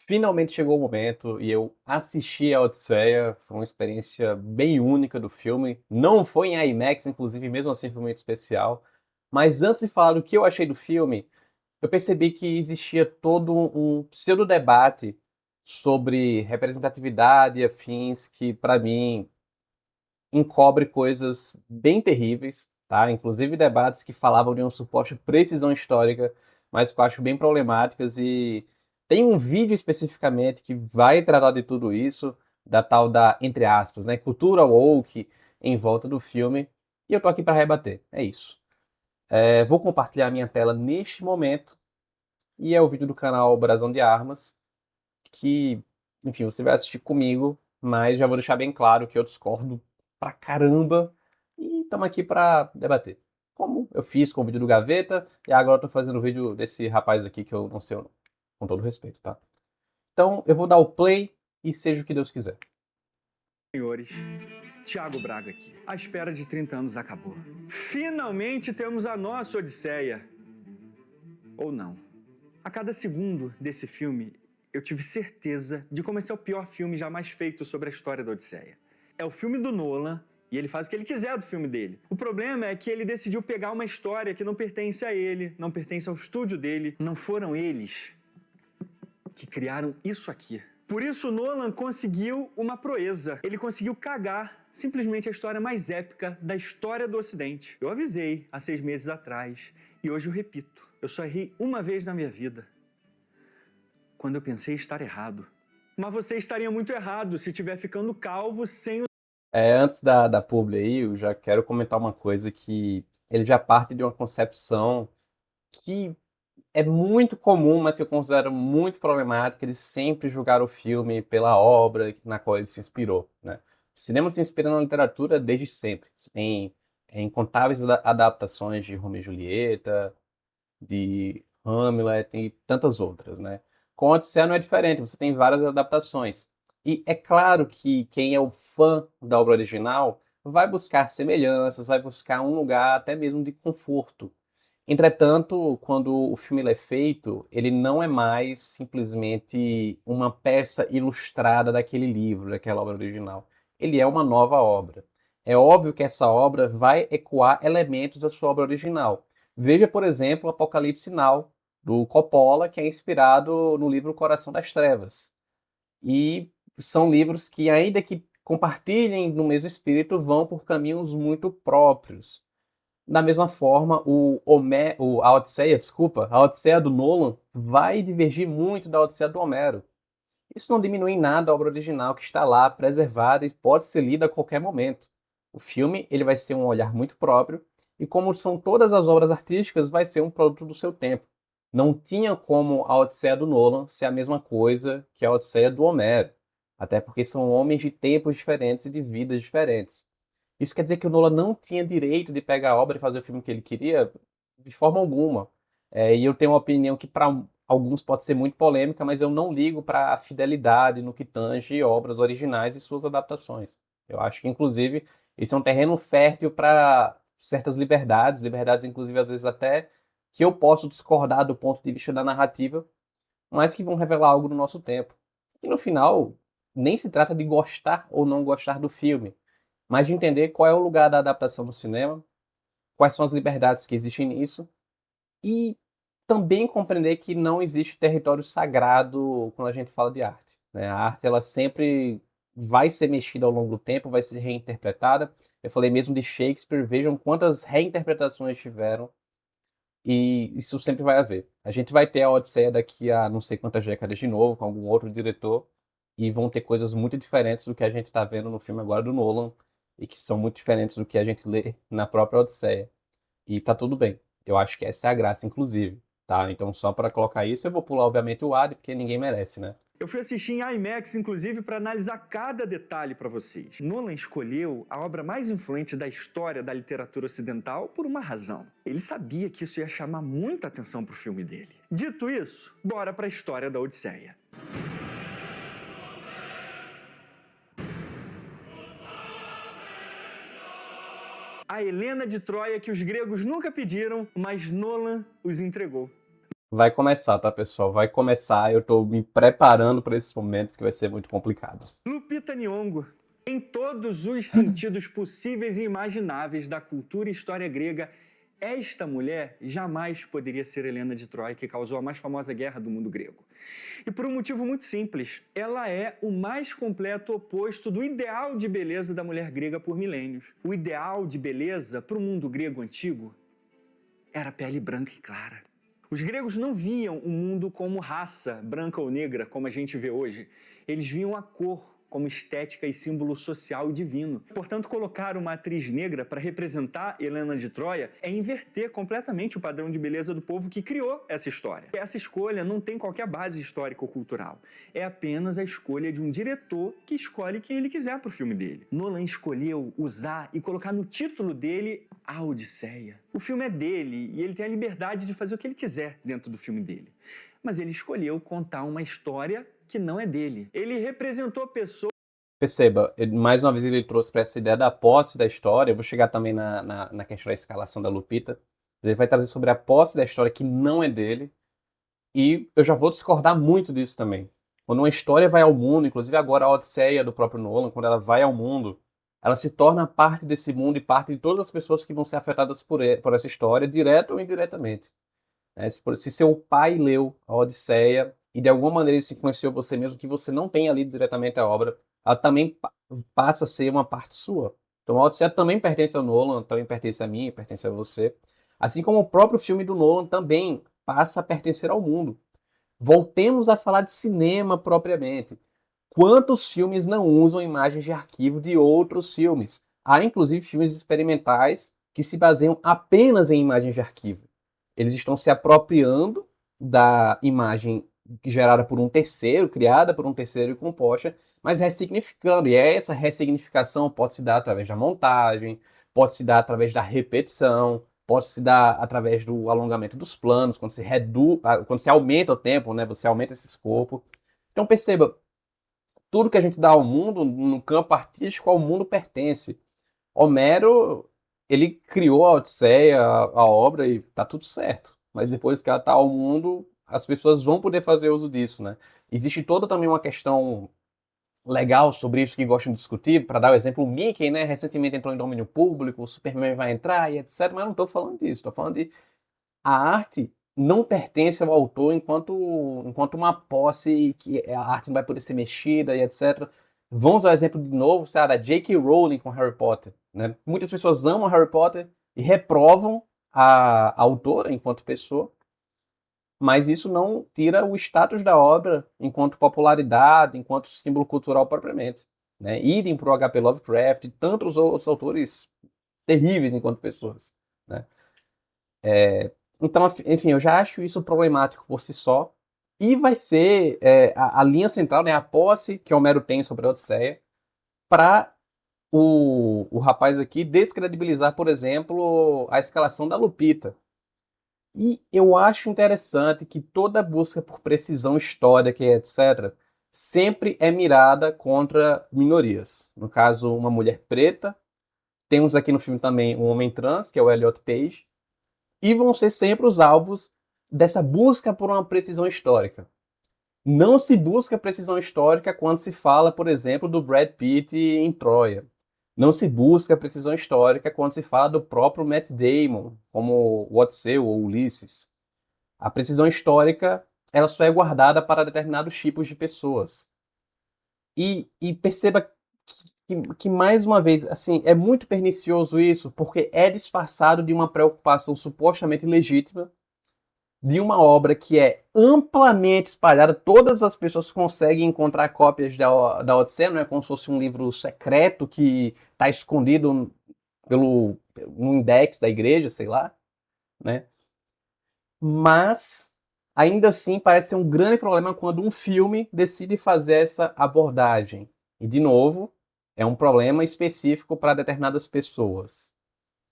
Finalmente chegou o momento e eu assisti a Odisseia. Foi uma experiência bem única do filme. Não foi em IMAX, inclusive, mesmo assim foi muito especial. Mas antes de falar do que eu achei do filme, eu percebi que existia todo um pseudo-debate sobre representatividade e afins que, para mim, encobre coisas bem terríveis, tá? Inclusive debates que falavam de uma suposta precisão histórica, mas que eu acho bem problemáticas. E tem um vídeo especificamente que vai tratar de tudo isso, da tal da, entre aspas, né, cultura woke em volta do filme, e eu tô aqui para rebater, é isso. Vou compartilhar minha tela neste momento, e é o vídeo do canal Brasão de Armas, que, enfim, você vai assistir comigo, mas já vou deixar bem claro que eu discordo pra caramba e estamos aqui pra debater. Como eu fiz com o vídeo do Gaveta e agora eu tô fazendo o vídeo desse rapaz aqui que eu não sei o nome, com todo respeito, tá? Então eu vou dar o play e seja o que Deus quiser. Senhores, Thiago Braga aqui. A espera de 30 anos acabou. Finalmente temos a nossa Odisseia. Ou não. A cada segundo desse filme, eu tive certeza de como esse é o pior filme jamais feito sobre a história da Odisseia. É o filme do Nolan e ele faz o que ele quiser do filme dele. O problema é que ele decidiu pegar uma história que não pertence a ele, não pertence ao estúdio dele. Não foram eles que criaram isso aqui. Por isso, Nolan conseguiu uma proeza. Ele conseguiu cagar simplesmente a história mais épica da história do Ocidente. Eu avisei há 6 meses atrás e hoje eu repito. Eu só errei uma vez na minha vida, quando eu pensei estar errado. Mas você estaria muito errado se estiver ficando calvo sem o... Antes da publi aí, eu já quero comentar uma coisa que ele já parte de uma concepção que é muito comum, mas que eu considero muito problemática, de sempre julgar o filme pela obra na qual ele se inspirou, né? O cinema se inspira na literatura desde sempre. Você tem incontáveis adaptações de Romeo e Julieta, de Hamlet e tantas outras, né? Com Odisseia não é diferente, você tem várias adaptações. E é claro que quem é o fã da obra original vai buscar semelhanças, vai buscar um lugar até mesmo de conforto. Entretanto, quando o filme ele é feito, ele não é mais simplesmente uma peça ilustrada daquele livro, daquela obra original. Ele é uma nova obra. É óbvio que essa obra vai ecoar elementos da sua obra original. Veja, por exemplo, Apocalipse Now, do Coppola, que é inspirado no livro Coração das Trevas. E são livros que, ainda que compartilhem no mesmo espírito, vão por caminhos muito próprios. Da mesma forma, a Odisseia, desculpa, a Odisseia do Nolan vai divergir muito da Odisseia do Homero. Isso não diminui em nada a obra original que está lá, preservada e pode ser lida a qualquer momento. O filme ele vai ser um olhar muito próprio e, como são todas as obras artísticas, vai ser um produto do seu tempo. Não tinha como a Odisseia do Nolan ser a mesma coisa que a Odisseia do Homero, até porque são homens de tempos diferentes e de vidas diferentes. Isso quer dizer que o Nolan não tinha direito de pegar a obra e fazer o filme que ele queria? De forma alguma. E eu tenho uma opinião que para alguns pode ser muito polêmica, mas eu não ligo para a fidelidade no que tange obras originais e suas adaptações. Eu acho que, inclusive, esse é um terreno fértil para certas liberdades, liberdades, inclusive, às vezes até que eu posso discordar do ponto de vista da narrativa, mas que vão revelar algo do nosso tempo. E no final, nem se trata de gostar ou não gostar do filme, mas de entender qual é o lugar da adaptação no cinema, quais são as liberdades que existem nisso, e também compreender que não existe território sagrado quando a gente fala de arte, né? A arte ela sempre vai ser mexida ao longo do tempo, vai ser reinterpretada. Eu falei mesmo de Shakespeare, vejam quantas reinterpretações tiveram, e isso sempre vai haver. A gente vai ter a Odisseia daqui a não sei quantas décadas de novo, com algum outro diretor, e vão ter coisas muito diferentes do que a gente está vendo no filme agora do Nolan, e que são muito diferentes do que a gente lê na própria Odisseia. E tá tudo bem. Eu acho que essa é a graça, inclusive. Tá? Então, só para colocar isso, eu vou pular, obviamente, o ad, porque ninguém merece, né? Eu fui assistir em IMAX, inclusive, para analisar cada detalhe para vocês. Nolan escolheu a obra mais influente da história da literatura ocidental por uma razão. Ele sabia que isso ia chamar muita atenção para o filme dele. Dito isso, bora para a história da Odisseia. A Helena de Troia que os gregos nunca pediram, mas Nolan os entregou. Vai começar, tá, pessoal? Vai começar. Eu tô me preparando para esse momento, que vai ser muito complicado. Lupita Nyong'o, em todos os sentidos possíveis e imagináveis da cultura e história grega, esta mulher jamais poderia ser Helena de Troia, que causou a mais famosa guerra do mundo grego. E por um motivo muito simples, ela é o mais completo oposto do ideal de beleza da mulher grega por milênios. O ideal de beleza para o mundo grego antigo era pele branca e clara. Os gregos não viam o mundo como raça, branca ou negra, como a gente vê hoje. Eles viam a cor como estética e símbolo social e divino. Portanto, colocar uma atriz negra para representar Helena de Troia é inverter completamente o padrão de beleza do povo que criou essa história. Essa escolha não tem qualquer base histórico-cultural. É apenas a escolha de um diretor que escolhe quem ele quiser para o filme dele. Nolan escolheu usar e colocar no título dele A Odisseia. O filme é dele e ele tem a liberdade de fazer o que ele quiser dentro do filme dele. Mas ele escolheu contar uma história que não é dele. Ele representou pessoas. Perceba, mais uma vez ele trouxe para essa ideia da posse da história. Eu vou chegar também na questão da escalação da Lupita. Ele vai trazer sobre a posse da história que não é dele. E eu já vou discordar muito disso também. Quando uma história vai ao mundo, inclusive agora a Odisseia do próprio Nolan, quando ela vai ao mundo, ela se torna parte desse mundo e parte de todas as pessoas que vão ser afetadas por essa história, direto ou indiretamente. Né? Se seu pai leu a Odisseia e de alguma maneira isso influenciou você, mesmo que você não tenha lido diretamente a obra, ela também passa a ser uma parte sua. Então a Odisseia também pertence ao Nolan, também pertence a mim, pertence a você. Assim como o próprio filme do Nolan também passa a pertencer ao mundo. Voltemos a falar de cinema propriamente. Quantos filmes não usam imagens de arquivo de outros filmes? Há inclusive filmes experimentais que se baseiam apenas em imagens de arquivo. Eles estão se apropriando da imagem gerada por um terceiro, criada por um terceiro e composta, mas ressignificando. E essa ressignificação pode se dar através da montagem, pode se dar através da repetição, pode se dar através do alongamento dos planos, quando se aumenta o tempo, né, você aumenta esse escopo. Então perceba, tudo que a gente dá ao mundo, no campo artístico, ao mundo pertence. Homero, ele criou a Odisseia, a obra, e tá tudo certo. Mas depois que ela tá ao mundo, as pessoas vão poder fazer uso disso, né? Existe toda também uma questão legal sobre isso que gostam de discutir. Para dar o exemplo, o Mickey, né, recentemente entrou em domínio público, o Superman vai entrar e etc. Mas eu não estou falando disso, estou falando de a arte não pertence ao autor enquanto uma posse que a arte não vai poder ser mexida e etc. Vamos ao exemplo de novo, sabe, da J.K. Rowling com Harry Potter. Né? Muitas pessoas amam Harry Potter e reprovam a autora enquanto pessoa, mas isso não tira o status da obra enquanto popularidade, enquanto símbolo cultural propriamente. Né? Idem para o H.P. Lovecraft e tantos outros autores terríveis enquanto pessoas. Né? Então, enfim, eu já acho isso problemático por si só. E vai ser a linha central, né, a posse que Homero tem sobre a Odisseia, para o rapaz aqui descredibilizar, por exemplo, a escalação da Lupita. E eu acho interessante que toda busca por precisão histórica e etc. sempre é mirada contra minorias. No caso, uma mulher preta. Temos aqui no filme também um homem trans, que é o Elliot Page. E vão ser sempre os alvos dessa busca por uma precisão histórica. Não se busca precisão histórica quando se fala, por exemplo, do Brad Pitt em Troia. Não se busca precisão histórica quando se fala do próprio Matt Damon, como o Odisseu ou Ulisses. A precisão histórica ela só é guardada para determinados tipos de pessoas. E perceba que, mais uma vez, assim, é muito pernicioso isso, porque é disfarçado de uma preocupação supostamente legítima de uma obra que é amplamente espalhada, todas as pessoas conseguem encontrar cópias da Odisseia, não é como se fosse um livro secreto que está escondido no index da igreja, sei lá, né? Mas ainda assim parece ser um grande problema quando um filme decide fazer essa abordagem. E de novo, é um problema específico para determinadas pessoas,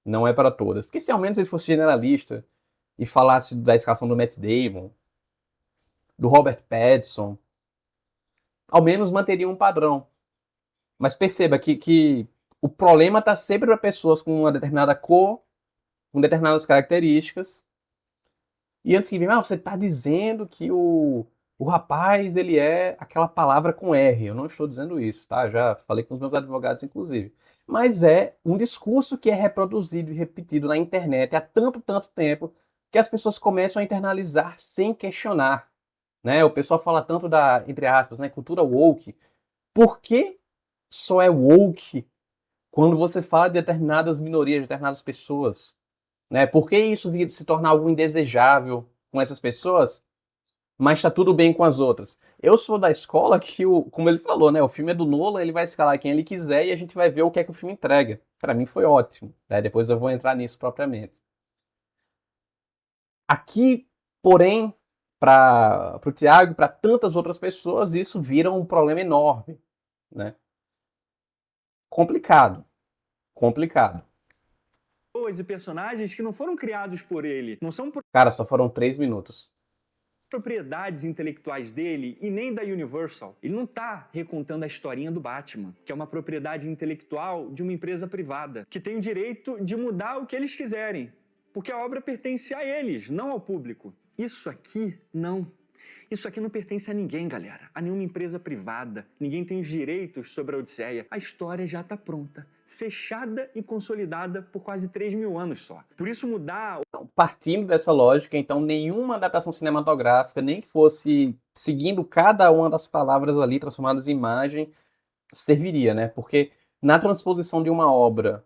não é para todas. Porque se ao menos ele fosse generalista e falasse da escalação do Matt Damon, do Robert Pattinson, ao menos manteria um padrão. Mas perceba que o problema está sempre para pessoas com uma determinada cor, com determinadas características, E antes que venha, você está dizendo que o rapaz, ele é aquela palavra com R. Eu não estou dizendo isso, tá? Já falei com os meus advogados, inclusive. Mas é um discurso que é reproduzido e repetido na internet há tanto, tanto tempo que as pessoas começam a internalizar sem questionar, né? O pessoal fala tanto da, entre aspas, né, cultura woke. Por que só é woke quando você fala de determinadas minorias, de determinadas pessoas? Né? Por que isso se torna algo indesejável com essas pessoas, mas está tudo bem com as outras? Eu sou da escola que, como ele falou, né, o filme é do Nolan, ele vai escalar quem ele quiser e a gente vai ver o que é que o filme entrega. Para mim foi ótimo. Né? Depois eu vou entrar nisso propriamente. Aqui, porém, para o Tiago e para tantas outras pessoas, isso vira um problema enorme. Né? Complicado. Complicado. E personagens que não foram criados por ele, não são Cara, só foram 3 minutos. propriedades intelectuais dele e nem da Universal. Ele não está recontando a historinha do Batman, que é uma propriedade intelectual de uma empresa privada, que tem o direito de mudar o que eles quiserem, porque a obra pertence a eles, não ao público. Isso aqui, não. Isso aqui não pertence a ninguém, galera. A nenhuma empresa privada. Ninguém tem os direitos sobre a Odisseia. A história já está pronta, fechada e consolidada por quase 3.000 anos só. Por isso mudar... Então, partindo dessa lógica, então nenhuma adaptação cinematográfica, nem que fosse seguindo cada uma das palavras ali transformadas em imagem, serviria, né? Porque na transposição de uma obra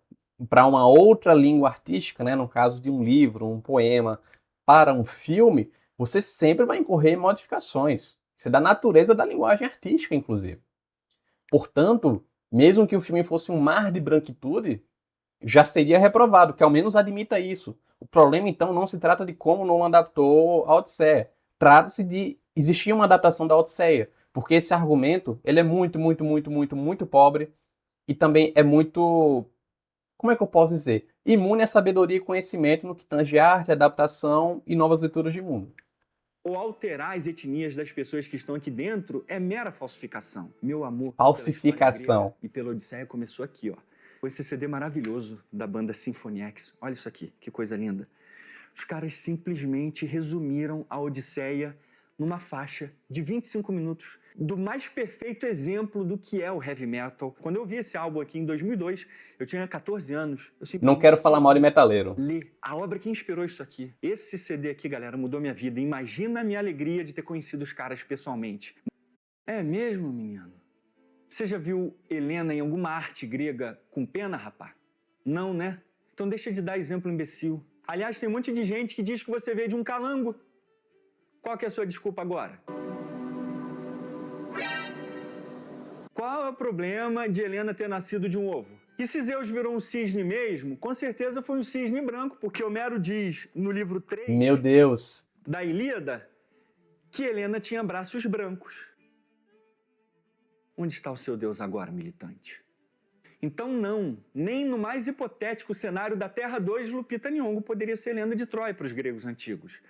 para uma outra língua artística, né, no caso de um livro, um poema, para um filme, você sempre vai incorrer em modificações. Isso é da natureza da linguagem artística, inclusive. Portanto, mesmo que o filme fosse um mar de branquitude, já seria reprovado, que ao menos admita isso. O problema, então, não se trata de como Nolan adaptou a Odisseia. Trata-se de existir uma adaptação da Odisseia, porque esse argumento ele é muito, muito, muito, muito, muito pobre e também é muito, como é que eu posso dizer, imune à sabedoria e conhecimento no que tange arte, adaptação e novas leituras de mundo. Ou alterar as etnias das pessoas que estão aqui dentro é mera falsificação. Meu amor Falsificação. e pela Odisseia começou aqui, ó. Foi esse CD maravilhoso da banda Symphony X. Olha isso aqui, que coisa linda. Os caras simplesmente resumiram a Odisseia numa faixa de 25 minutos do mais perfeito exemplo do que é o heavy metal. Quando eu vi esse álbum aqui em 2002, eu tinha 14 anos. Não quero falar mal de metaleiro. Ler a obra que inspirou isso aqui. Esse CD aqui, galera, mudou minha vida. Imagina a minha alegria de ter conhecido os caras pessoalmente. É mesmo, menino? Você já viu Helena em alguma arte grega com pena, rapá? Não, né? Então deixa de dar exemplo imbecil. Aliás, tem um monte de gente que diz que você veio de um calango. Qual que é a sua desculpa agora? Qual é o problema de Helena ter nascido de um ovo? E se Zeus virou um cisne mesmo, com certeza foi um cisne branco, porque Homero diz no livro 3 Meu Deus. Da Ilíada que Helena tinha braços brancos. Onde está o seu Deus agora, militante? Então não, nem no mais hipotético cenário da Terra 2, Lupita Nyong'o poderia ser Helena de Troia para os gregos antigos.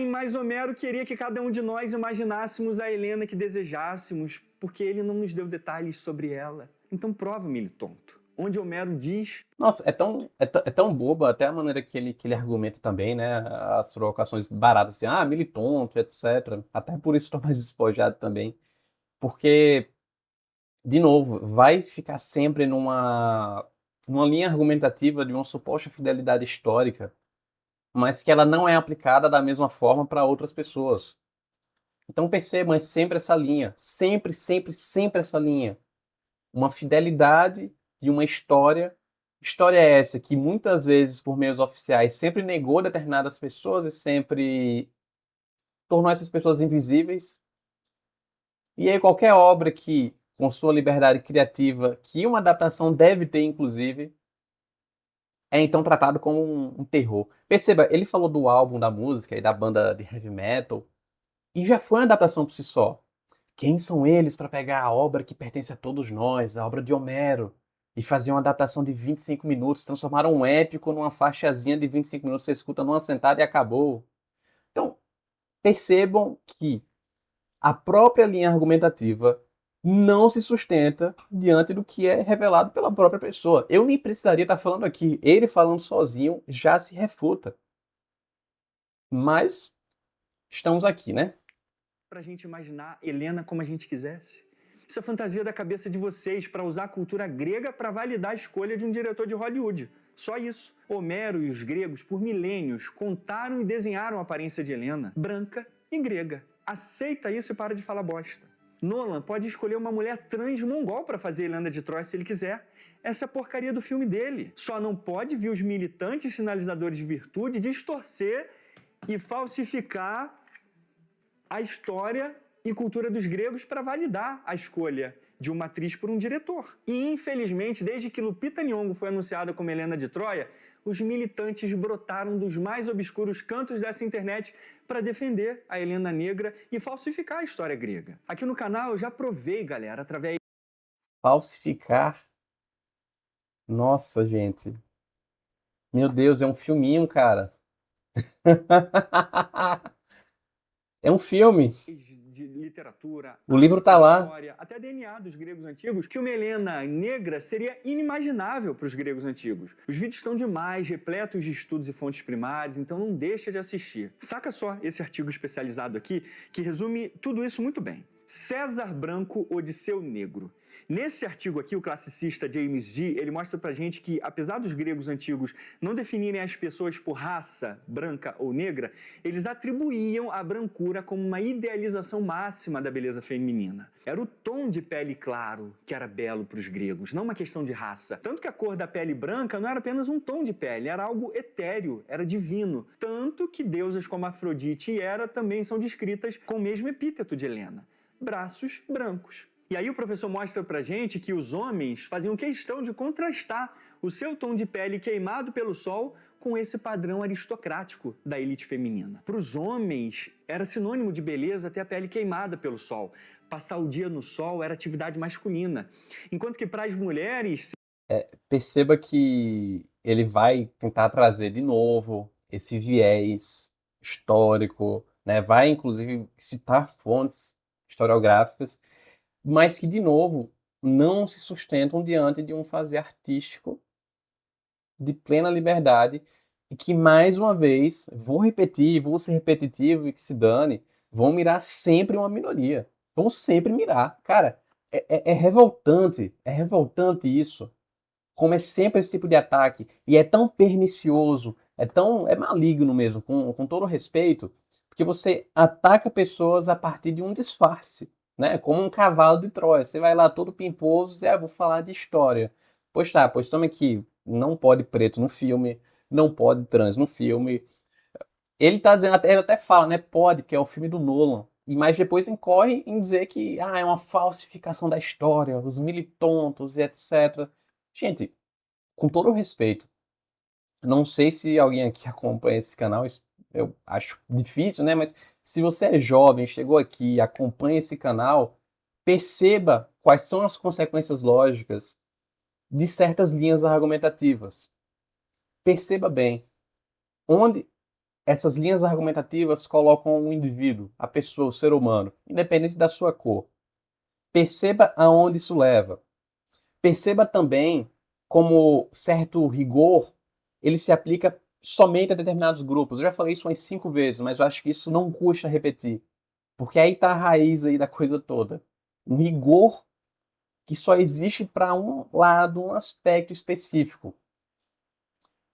Mas Homero queria que cada um de nós imaginássemos a Helena que desejássemos, porque ele não nos deu detalhes sobre ela. Então prova, militonto. Onde Homero diz... Nossa, é tão boba até a maneira que ele argumenta também, né? As provocações baratas, assim, militonto, etc. Até por isso estou mais despojado também. Porque, de novo, vai ficar sempre numa linha argumentativa de uma suposta fidelidade histórica, mas que ela não é aplicada da mesma forma para outras pessoas. Então percebam, é sempre essa linha. Sempre, sempre, sempre essa linha. Uma fidelidade de uma história. História é essa que muitas vezes, por meios oficiais, sempre negou determinadas pessoas e sempre tornou essas pessoas invisíveis. E aí qualquer obra que, com sua liberdade criativa, que uma adaptação deve ter, inclusive, é então tratado como um terror. Perceba, ele falou do álbum, da música e da banda de heavy metal, e já foi uma adaptação por si só. Quem são eles para pegar a obra que pertence a todos nós, a obra de Homero, e fazer uma adaptação de 25 minutos, transformar um épico numa faixazinha de 25 minutos, você escuta numa sentada e acabou. Então, percebam que a própria linha argumentativa não se sustenta diante do que é revelado pela própria pessoa. Eu nem precisaria estar falando aqui. Ele falando sozinho já se refuta. Mas estamos aqui, né? Pra gente imaginar Helena como a gente quisesse. Isso é fantasia da cabeça de vocês para usar a cultura grega para validar a escolha de um diretor de Hollywood. Só isso. Homero e os gregos, por milênios, contaram e desenharam a aparência de Helena, branca e grega. Aceita isso e para de falar bosta. Nolan pode escolher uma mulher trans mongol para fazer Helena de Troia se ele quiser. Essa é a porcaria do filme dele. Só não pode vir os militantes sinalizadores de virtude distorcer e falsificar a história e cultura dos gregos para validar a escolha de uma atriz por um diretor. E, infelizmente, desde que Lupita Nyong'o foi anunciada como Helena de Troia, os militantes brotaram dos mais obscuros cantos dessa internet para defender a Helena negra e falsificar a história grega. Aqui no canal eu já provei, galera, através... Falsificar. Nossa, gente. Meu Deus, é um filminho, cara. É um filme. de literatura, O livro tá lá. história, até DNA dos gregos antigos, que uma Helena negra seria inimaginável para os gregos antigos. Os vídeos estão demais, repletos de estudos e fontes primárias, então não deixa de assistir. Saca só esse artigo especializado aqui, que resume tudo isso muito bem. César Branco, Odisseu Negro. Nesse artigo aqui, o classicista James G., ele mostra pra gente que, apesar dos gregos antigos não definirem as pessoas por raça, branca ou negra, eles atribuíam a brancura como uma idealização máxima da beleza feminina. Era o tom de pele claro que era belo para os gregos, não uma questão de raça. Tanto que a cor da pele branca não era apenas um tom de pele, era algo etéreo, era divino. Tanto que deusas como Afrodite e Hera também são descritas com o mesmo epíteto de Helena: braços brancos. E aí o professor mostra pra gente que os homens faziam questão de contrastar o seu tom de pele queimado pelo sol com esse padrão aristocrático da elite feminina. Para os homens, era sinônimo de beleza ter a pele queimada pelo sol. Passar o dia no sol era atividade masculina. Enquanto que para as mulheres... Perceba que ele vai tentar trazer de novo esse viés histórico, né? Vai, inclusive, citar fontes historiográficas, mas que, de novo, não se sustentam diante de um fazer artístico de plena liberdade e que, mais uma vez, vou repetir, vou ser repetitivo e que se dane, vão mirar sempre uma minoria. Vão sempre mirar. Cara, é revoltante isso. Como é sempre esse tipo de ataque, e é tão pernicioso, é maligno mesmo, com todo respeito, porque você ataca pessoas a partir de um disfarce, né? Como um cavalo de Troia. Você vai lá todo pimposo e diz, vou falar de história. Pois tá, pois toma aqui, não pode preto no filme, não pode trans no filme. Ele tá dizendo, ele até fala, né? Pode, porque é o filme do Nolan. Mas depois incorre em dizer que é uma falsificação da história, os militontos e etc. Gente, com todo o respeito, não sei se alguém aqui acompanha esse canal, eu acho difícil, né? Mas se você é jovem, chegou aqui e acompanha esse canal, perceba quais são as consequências lógicas de certas linhas argumentativas. Perceba bem onde essas linhas argumentativas colocam o indivíduo, a pessoa, o ser humano, independente da sua cor. Perceba aonde isso leva. Perceba também como certo rigor ele se aplica somente a determinados grupos. Eu já falei isso umas 5 vezes, mas eu acho que isso não custa repetir. Porque aí está a raiz aí da coisa toda. Um rigor que só existe para um lado, um aspecto específico.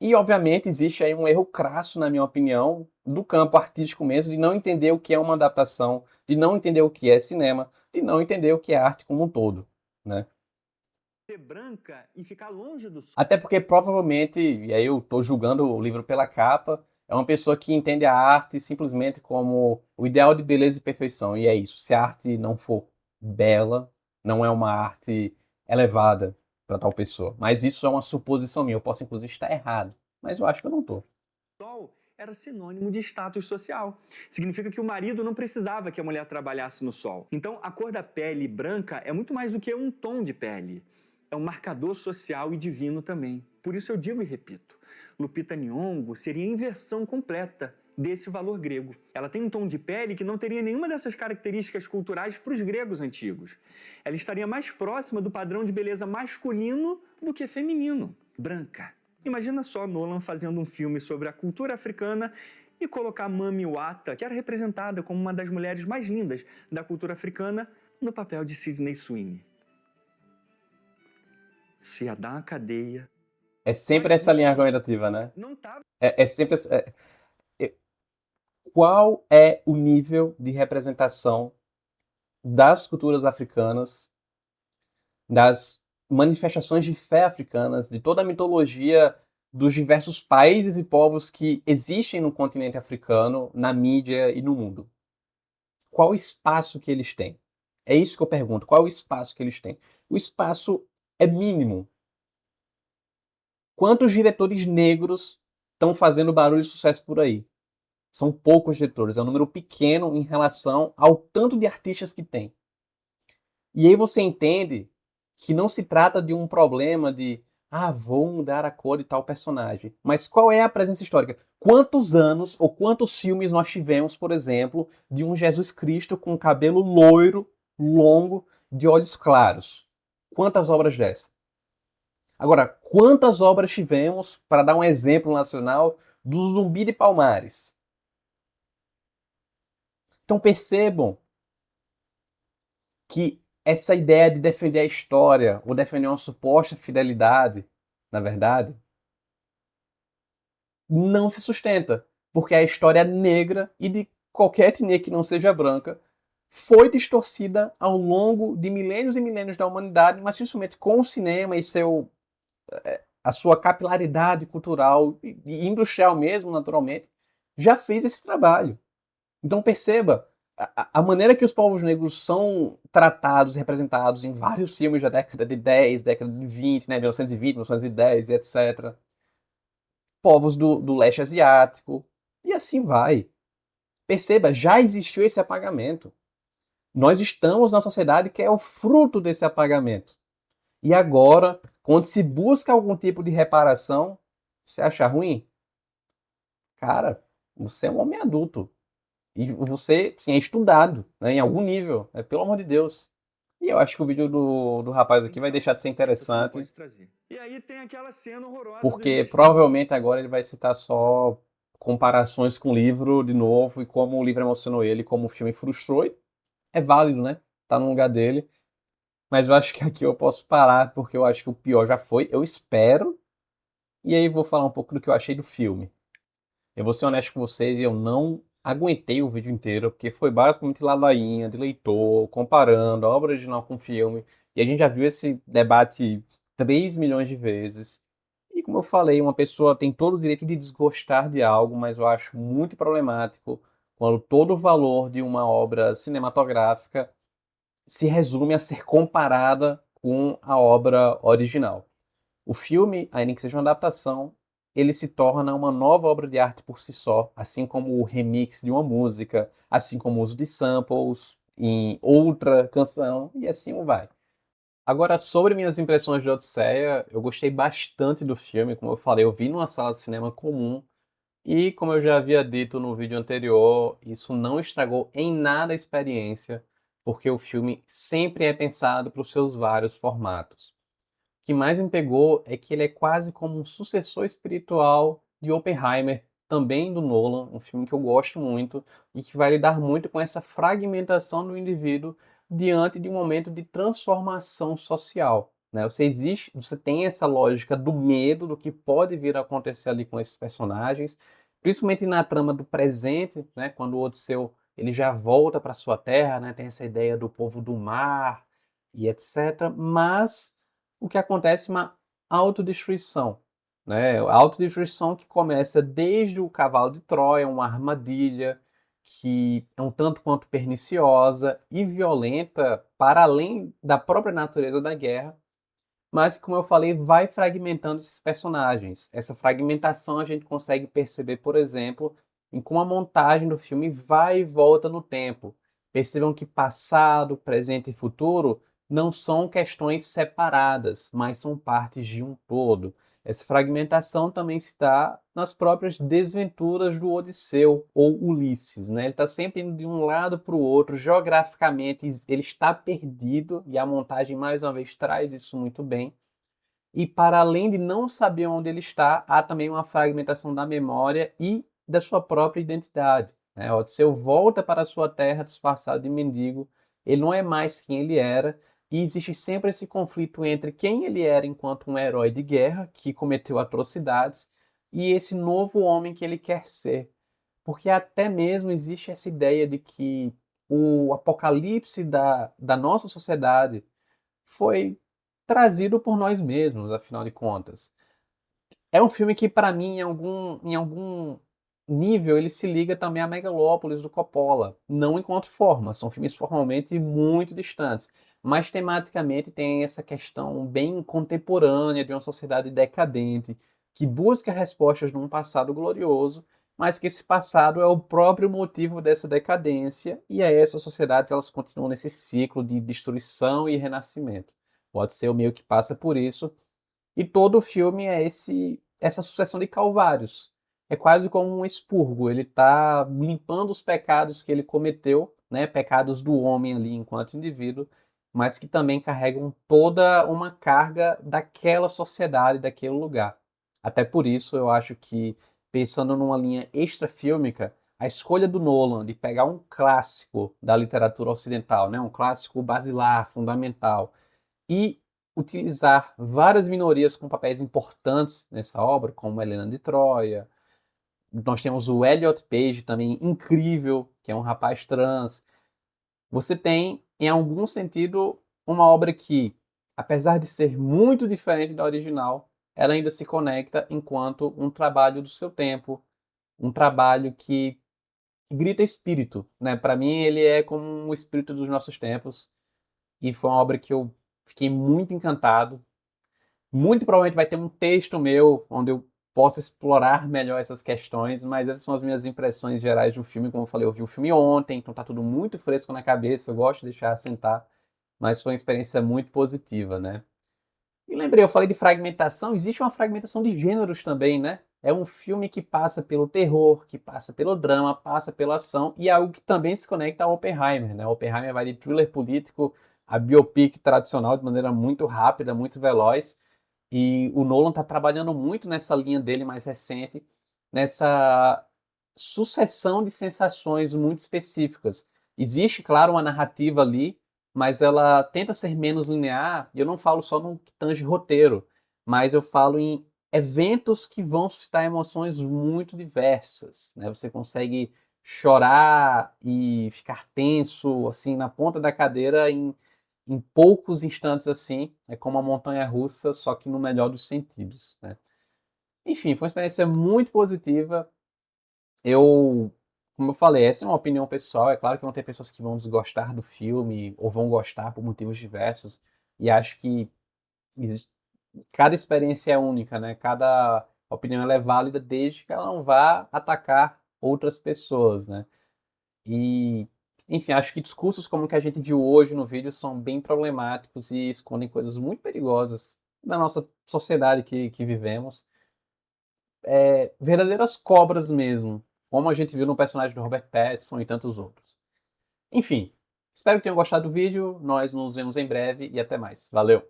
E, obviamente, existe aí um erro crasso, na minha opinião, do campo artístico mesmo, de não entender o que é uma adaptação, de não entender o que é cinema, de não entender o que é arte como um todo, né? ser branca e ficar longe do sol. Até porque provavelmente, e aí eu tô julgando o livro pela capa, é uma pessoa que entende a arte simplesmente como o ideal de beleza e perfeição. E é isso. Se a arte não for bela, não é uma arte elevada para tal pessoa. Mas isso é uma suposição minha. Eu posso inclusive estar errado, mas eu acho que eu não tô. Sol era sinônimo de status social. Significa que o marido não precisava que a mulher trabalhasse no sol. Então, a cor da pele branca é muito mais do que um tom de pele. É um marcador social e divino também. Por isso eu digo e repito, Lupita Nyong'o seria a inversão completa desse valor grego. Ela tem um tom de pele que não teria nenhuma dessas características culturais para os gregos antigos. Ela estaria mais próxima do padrão de beleza masculino do que feminino. Branca. Imagina só Nolan fazendo um filme sobre a cultura africana e colocar Mami Wata, que era representada como uma das mulheres mais lindas da cultura africana, no papel de Sydney Sweeney. Se ia dar uma cadeia. É sempre essa linha argumentativa, né? Não tava. É sempre. Qual é o nível de representação das culturas africanas, das manifestações de fé africanas, de toda a mitologia dos diversos países e povos que existem no continente africano, na mídia e no mundo? Qual o espaço que eles têm? É isso que eu pergunto. Qual é o espaço que eles têm? O espaço é mínimo. Quantos diretores negros estão fazendo barulho e sucesso por aí? São poucos diretores, é um número pequeno em relação ao tanto de artistas que tem. E aí você entende que não se trata de um problema de vou mudar a cor de tal personagem. Mas qual é a presença histórica? Quantos anos ou quantos filmes nós tivemos, por exemplo, de um Jesus Cristo com cabelo loiro, longo, de olhos claros? Quantas obras dessas? Agora, quantas obras tivemos, para dar um exemplo nacional, do Zumbi de Palmares? Então percebam que essa ideia de defender a história ou defender uma suposta fidelidade, na verdade, não se sustenta, porque a história negra e de qualquer etnia que não seja branca foi distorcida ao longo de milênios e milênios da humanidade, mas principalmente com o cinema e a sua capilaridade cultural e industrial mesmo, naturalmente, já fez esse trabalho. Então perceba, a maneira que os povos negros são tratados e representados em vários filmes da década de 10, década de 20, né, 1920, 1910, etc. Povos do leste asiático, e assim vai. Perceba, já existiu esse apagamento. Nós estamos na sociedade que é o fruto desse apagamento. E agora, quando se busca algum tipo de reparação, você acha ruim? Cara, você é um homem adulto. E você, sim, é estudado, né, em algum nível, né, pelo amor de Deus. E eu acho que o vídeo do rapaz aqui vai deixar de ser interessante, E aí tem aquela cena horrorosa porque provavelmente agora ele vai citar só comparações com o livro de novo e como o livro emocionou ele, como o filme frustrou. E é válido, né? Tá no lugar dele. Mas eu acho que aqui eu posso parar, porque eu acho que o pior já foi. Eu espero. E aí vou falar um pouco do que eu achei do filme. Eu vou ser honesto com vocês, eu não aguentei o vídeo inteiro, porque foi basicamente ladainha de leitor, comparando a obra original com o filme. E a gente já viu esse debate 3 milhões de vezes. E como eu falei, uma pessoa tem todo o direito de desgostar de algo, mas eu acho muito problemático quando todo o valor de uma obra cinematográfica se resume a ser comparada com a obra original. O filme, ainda que seja uma adaptação, ele se torna uma nova obra de arte por si só, assim como o remix de uma música, assim como o uso de samples em outra canção, e assim vai. Agora, sobre minhas impressões de Odisseia, eu gostei bastante do filme, como eu falei, eu vi numa sala de cinema comum, e como eu já havia dito no vídeo anterior, isso não estragou em nada a experiência, porque o filme sempre é pensado para os seus vários formatos. O que mais me pegou é que ele é quase como um sucessor espiritual de Oppenheimer, também do Nolan, um filme que eu gosto muito e que vai lidar muito com essa fragmentação do indivíduo diante de um momento de transformação social. Né? Você tem essa lógica do medo do que pode vir a acontecer ali com esses personagens, principalmente na trama do presente, né? Quando o Odisseu ele já volta para sua terra, né? Tem essa ideia do povo do mar e etc. Mas o que acontece é uma autodestruição, né? A autodestruição que começa desde o cavalo de Troia, uma armadilha que é um tanto quanto perniciosa e violenta para além da própria natureza da guerra, mas que, como eu falei, vai fragmentando esses personagens. Essa fragmentação a gente consegue perceber, por exemplo, em como a montagem do filme vai e volta no tempo. Percebam que passado, presente e futuro não são questões separadas, mas são partes de um todo. Essa fragmentação também se dá nas próprias desventuras do Odisseu ou Ulisses, né? Ele está sempre indo de um lado para o outro, geograficamente ele está perdido e a montagem mais uma vez traz isso muito bem. E para além de não saber onde ele está, há também uma fragmentação da memória e da sua própria identidade, né? O Odisseu volta para a sua terra disfarçado de mendigo, ele não é mais quem ele era, e existe sempre esse conflito entre quem ele era enquanto um herói de guerra, que cometeu atrocidades, e esse novo homem que ele quer ser. Porque até mesmo existe essa ideia de que o apocalipse da nossa sociedade foi trazido por nós mesmos, afinal de contas. É um filme que, para mim, em algum nível, ele se liga também a Megalópolis do Coppola. Não enquanto forma, são filmes formalmente muito distantes. Mas tematicamente tem essa questão bem contemporânea de uma sociedade decadente, que busca respostas num passado glorioso, mas que esse passado é o próprio motivo dessa decadência, e é essas sociedades elas continuam nesse ciclo de destruição e renascimento. Pode ser o meio que passa por isso, e todo o filme é essa sucessão de calvários. É quase como um expurgo. Ele está limpando os pecados que ele cometeu, né, pecados do homem ali enquanto indivíduo, mas que também carregam toda uma carga daquela sociedade, daquele lugar. Até por isso, eu acho que, pensando numa linha extrafílmica, a escolha do Nolan de pegar um clássico da literatura ocidental, né, um clássico basilar, fundamental, e utilizar várias minorias com papéis importantes nessa obra, como Helena de Troia. Nós temos o Elliot Page, também incrível, que é um rapaz trans. Você tem, em algum sentido, uma obra que, apesar de ser muito diferente da original, ela ainda se conecta enquanto um trabalho do seu tempo, um trabalho que grita espírito, né? Para mim, ele é como um espírito dos nossos tempos, e foi uma obra que eu fiquei muito encantado. Muito provavelmente vai ter um texto meu onde eu possa explorar melhor essas questões, mas essas são as minhas impressões gerais do filme. Como eu falei, eu vi o filme ontem, então tá tudo muito fresco na cabeça, eu gosto de deixar assentar, mas foi uma experiência muito positiva, né? E lembrei, eu falei de fragmentação, existe uma fragmentação de gêneros também, né? É um filme que passa pelo terror, que passa pelo drama, passa pela ação, e é algo que também se conecta a Oppenheimer, né? Oppenheimer vai de thriller político a biopic tradicional de maneira muito rápida, muito veloz, e o Nolan está trabalhando muito nessa linha dele mais recente, nessa sucessão de sensações muito específicas. Existe, claro, uma narrativa ali, mas ela tenta ser menos linear, e eu não falo só no que tange roteiro, mas eu falo em eventos que vão suscitar emoções muito diversas, né? Você consegue chorar e ficar tenso, assim, na ponta da cadeira em poucos instantes assim, é como uma montanha-russa, só que no melhor dos sentidos, né? Enfim, foi uma experiência muito positiva. Como eu falei, essa é uma opinião pessoal. É claro que vão ter pessoas que vão desgostar do filme ou vão gostar por motivos diversos. E acho que cada experiência é única, né? Cada opinião ela é válida desde que ela não vá atacar outras pessoas, né? E, enfim, acho que discursos como o que a gente viu hoje no vídeo são bem problemáticos e escondem coisas muito perigosas da nossa sociedade que vivemos. Verdadeiras cobras mesmo, como a gente viu no personagem do Robert Pattinson e tantos outros. Enfim, espero que tenham gostado do vídeo, nós nos vemos em breve e até mais. Valeu!